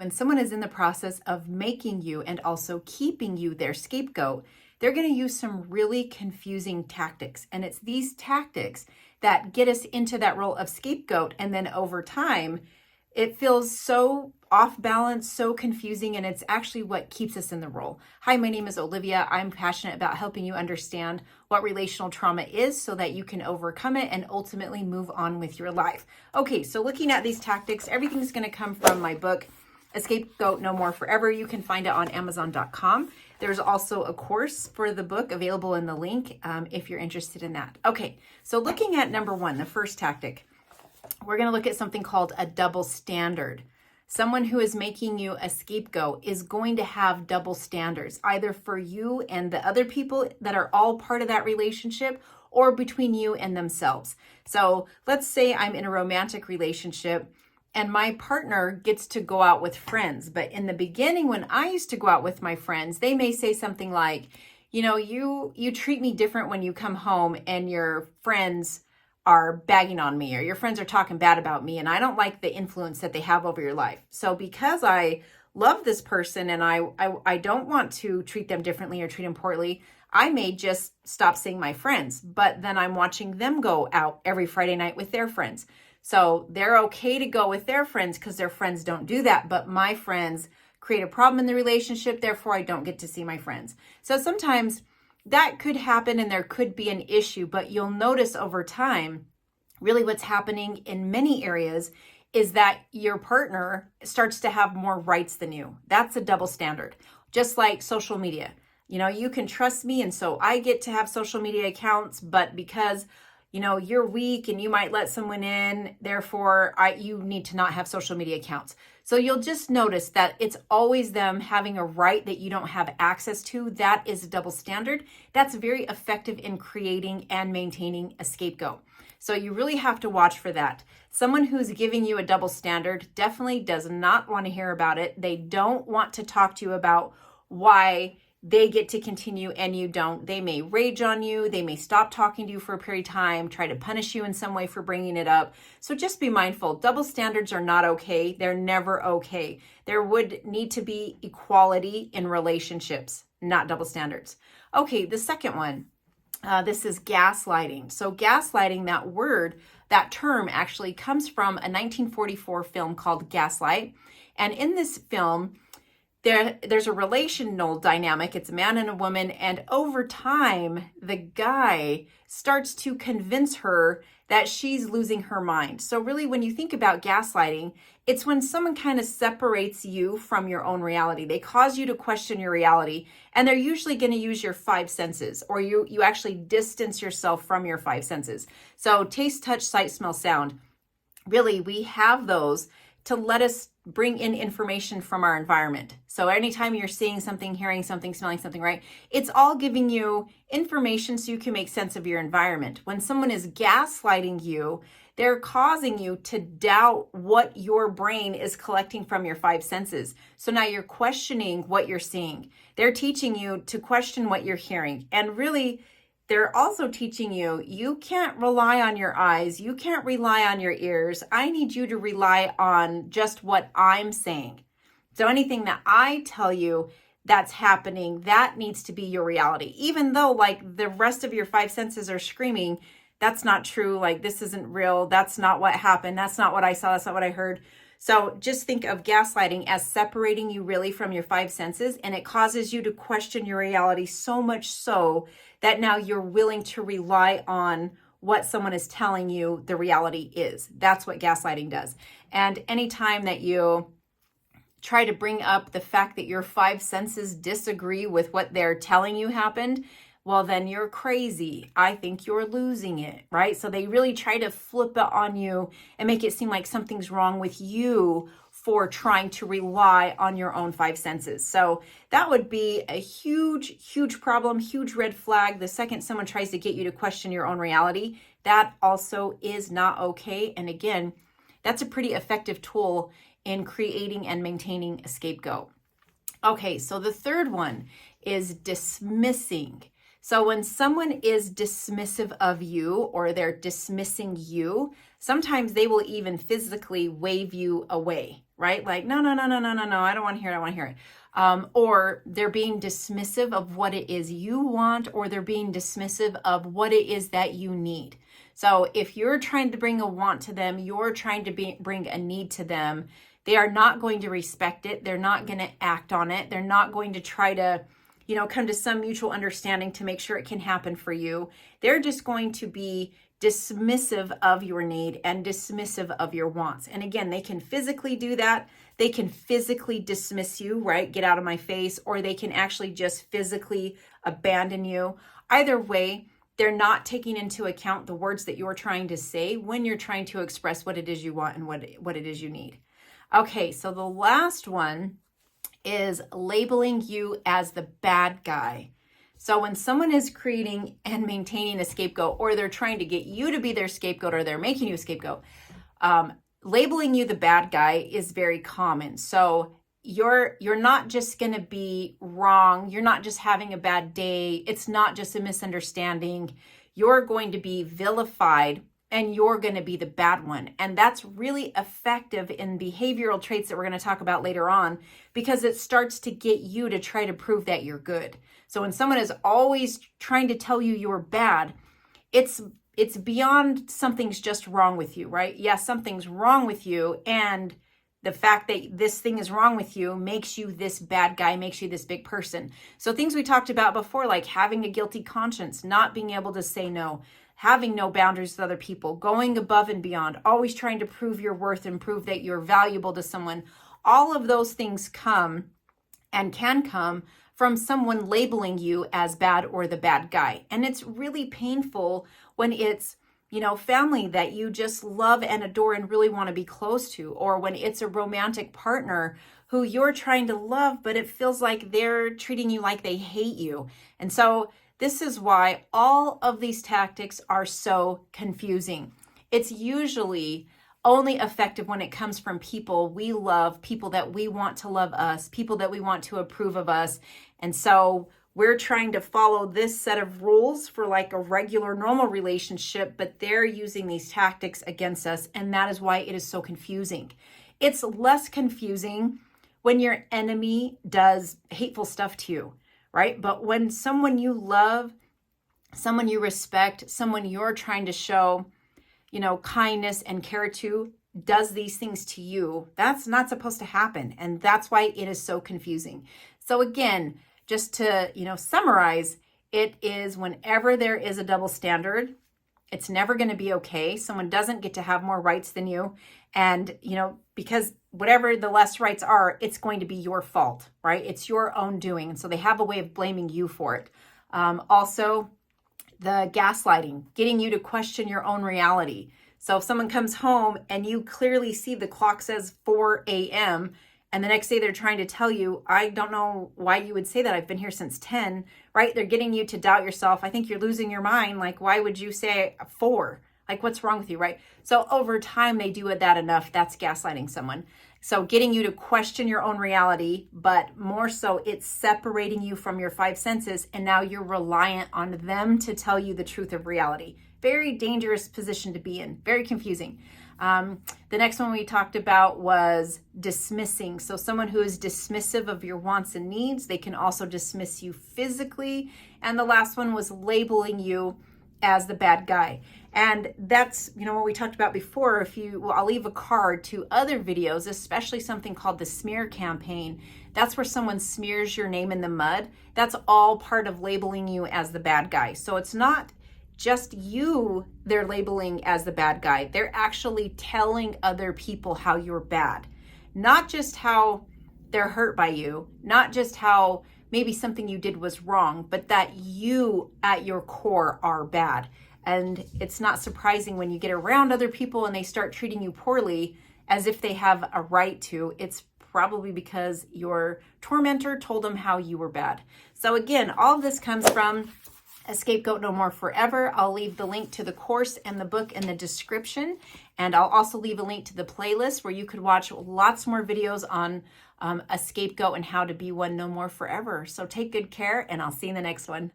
When someone is in the process of making you and also keeping you their scapegoat, they're going to use some really confusing tactics. And it's these tactics that get us into that role of scapegoat. And then over time, it feels so off balance, so confusing, and it's actually what keeps us in the role. Hi, my name is Olivia. I'm passionate about helping you understand what relational trauma is so that you can overcome it and ultimately move on with your life. Okay, so looking at these tactics, everything's going to come from my book, A Scapegoat No More Forever. You can find it on Amazon.com. There's also a course for the book available in the link if you're interested in that. Okay, so looking at number one, the first tactic, we're going to look at something called a double standard. Someone who is making you a scapegoat is going to have double standards, either for you and the other people that are all part of that relationship or between you and themselves. So let's say I'm in a romantic relationship and my partner gets to go out with friends. But in the beginning, when I used to go out with my friends, they may say something like, you treat me different when you come home and your friends are bagging on me or your friends are talking bad about me and I don't like the influence that they have over your life. So because I love this person and I don't want to treat them differently or treat them poorly, I may just stop seeing my friends, but then I'm watching them go out every Friday night with their friends. So they're okay to go with their friends because their friends don't do that, but my friends create a problem in the relationship, therefore I don't get to see my friends. So sometimes that could happen and there could be an issue, but you'll notice over time, really what's happening in many areas is that your partner starts to have more rights than you. That's a double standard. Just like social media. You can trust me and so I get to have social media accounts, but because you're weak and you might let someone in, therefore you need to not have social media accounts. So you'll just notice that it's always them having a right that you don't have access to. That is a double standard. That's very effective in creating and maintaining a scapegoat. So you really have to watch for that. Someone who's giving you a double standard definitely does not want to hear about it. They don't want to talk to you about why they get to continue and you don't. They may rage on you. They may stop talking to you for a period of time, try to punish you in some way for bringing it up. So just be mindful. Double standards are not okay. They're never okay. There would need to be equality in relationships, not double standards. Okay, the second one, this is gaslighting. So gaslighting, that term actually comes from a 1944 film called Gaslight. And in this film, there's a relational dynamic. It's a man and a woman. And over time, the guy starts to convince her that she's losing her mind. So really, when you think about gaslighting, it's when someone kind of separates you from your own reality. They cause you to question your reality. And they're usually going to use your five senses, or you actually distance yourself from your five senses. So taste, touch, sight, smell, sound. Really, we have those to let us bring in information from our environment. So anytime you're seeing something, hearing something, smelling something, right? It's all giving you information so you can make sense of your environment. When someone is gaslighting you, they're causing you to doubt what your brain is collecting from your five senses. So now you're questioning what you're seeing. They're teaching you to question what you're hearing. And really, they're also teaching you can't rely on your eyes. You can't rely on your ears. I need you to rely on just what I'm saying. So anything that I tell you that's happening, that needs to be your reality. Even though like the rest of your five senses are screaming, that's not true. Like this isn't real. That's not what happened. That's not what I saw. That's not what I heard. So just think of gaslighting as separating you really from your five senses, and it causes you to question your reality so much so that now you're willing to rely on what someone is telling you the reality is. That's what gaslighting does. And anytime that you try to bring up the fact that your five senses disagree with what they're telling you happened, well, then you're crazy. I think you're losing it, right? So they really try to flip it on you and make it seem like something's wrong with you for trying to rely on your own five senses. So that would be a huge, huge problem, huge red flag. The second someone tries to get you to question your own reality, that also is not okay. And again, that's a pretty effective tool in creating and maintaining a scapegoat. Okay, so the third one is dismissing. So when someone is dismissive of you or they're dismissing you, Sometimes they will even physically wave you away, right? Like, no, no, no, no, no, no, no, I don't want to hear it, I want to hear it. Or they're being dismissive of what it is you want, or they're being dismissive of what it is that you need. So if you're trying to bring a want to them, you're trying to bring a need to them, they are not going to respect it. They're not going to act on it. They're not going to try to, come to some mutual understanding to make sure it can happen for you. They're just going to be dismissive of your need and dismissive of your wants. And again, they can physically do that. They can physically dismiss you, right? Get out of my face, or they can actually just physically abandon you. Either way, they're not taking into account the words that you're trying to say when you're trying to express what it is you want and what it is you need. Okay, so the last one is labeling you as the bad guy. So when someone is creating and maintaining a scapegoat, or they're trying to get you to be their scapegoat, or they're making you a scapegoat, labeling you the bad guy is very common. So you're not just going to be wrong. You're not just having a bad day. It's not just a misunderstanding. You're going to be vilified, and you're going to be the bad one. And that's really effective in behavioral traits that we're going to talk about later on, because it starts to get you to try to prove that you're good. So when someone is always trying to tell you you're bad, it's beyond something's just wrong with you, right? Yes, something's wrong with you, and the fact that this thing is wrong with you makes you this bad guy, makes you this big person. So things we talked about before, like having a guilty conscience, not being able to say no, having no boundaries with other people, going above and beyond, always trying to prove your worth and prove that you're valuable to someone. All of those things come and can come from someone labeling you as bad or the bad guy. And it's really painful when it's, family that you just love and adore and really want to be close to, or when it's a romantic partner who you're trying to love, but it feels like they're treating you like they hate you. And so this is why all of these tactics are so confusing. It's usually only effective when it comes from people we love, people that we want to love us, people that we want to approve of us. And so we're trying to follow this set of rules for like a regular, normal relationship, but they're using these tactics against us. And that is why it is so confusing. It's less confusing when your enemy does hateful stuff to you, right? But when someone you love, someone you respect, someone you're trying to show, kindness and care to, does these things to you, that's not supposed to happen. And that's why it is so confusing. So again, just to, summarize, it is whenever there is a double standard, it's never going to be okay. Someone doesn't get to have more rights than you. And, because whatever the less rights are, it's going to be your fault, right? It's your own doing. And so they have a way of blaming you for it. Also, the gaslighting, getting you to question your own reality. So if someone comes home and you clearly see the clock says 4 a.m., and the next day they're trying to tell you, I don't know why you would say that. I've been here since 10, right? They're getting you to doubt yourself. I think you're losing your mind. Like, why would you say 4? Like, what's wrong with you, right? So over time, they do that enough. That's gaslighting someone. So getting you to question your own reality, but more so it's separating you from your 5 senses. And now you're reliant on them to tell you the truth of reality. Very dangerous position to be in. Very confusing. The next one we talked about was dismissing. So someone who is dismissive of your wants and needs, they can also dismiss you physically. And the last one was labeling you as the bad guy. And that's, what we talked about before. I'll leave a card to other videos, especially something called the smear campaign. That's where someone smears your name in the mud. That's all part of labeling you as the bad guy. So it's not just you they're labeling as the bad guy. They're actually telling other people how you're bad. Not just how they're hurt by you, not just how maybe something you did was wrong, but that you at your core are bad. And it's not surprising when you get around other people and they start treating you poorly as if they have a right to. It's probably because your tormentor told them how you were bad. So again, all of this comes from A Scapegoat No More Forever. I'll leave the link to the course and the book in the description. And I'll also leave a link to the playlist where you could watch lots more videos on a scapegoat and how to be one no more forever. So take good care, and I'll see you in the next one.